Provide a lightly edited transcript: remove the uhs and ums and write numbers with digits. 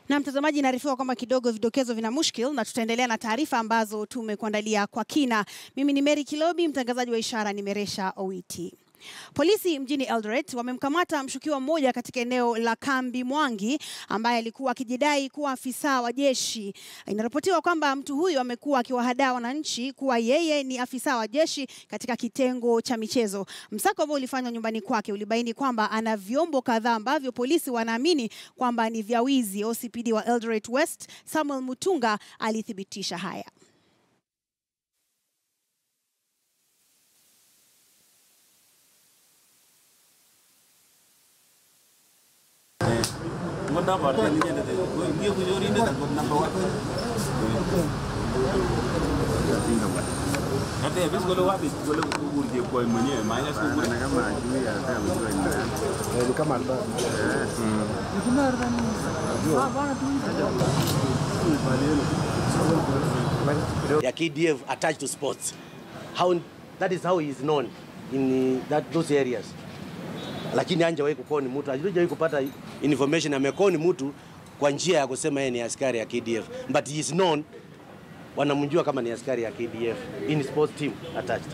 Na mtazamaji, naarifiwa kwamba kidogo vidokezo vina mushkil na tutaendelea na taarifa ambazo tumekuandalia kwa kina. Mimi ni Mary Kilobi, mtangazaji wa ishara ni Meresha Owiti. Polisi mjini Eldoret wamemkamata mshukiwa mmoja katika eneo la Kambi Mwangi ambaye alikuwa akijidai kuwa afisa wa jeshi. Inaripotiwa kwamba mtu huyu amekuwa akiwahadaa wananchi kuwa yeye ni afisa wa jeshi katika kitengo cha michezo. Msako ambao ulifanywa nyumbani kwake ulibaini kwamba ana vyombo kadhaa ambavyo polisi wanaamini kwamba ni vya wizi. OCPD wa Eldoret West Samuel Mutunga alithibitisha haya. Ya KDF attached to sports. That is how he is known in those areas. Lakini hajawahi kukoni mtu, hajawahi kupata information amekoni mtu kwa njia ya kusema yeye ni askari ya KDF, but he is known, wanamjua kama ni askari ya KDF in sports team attached.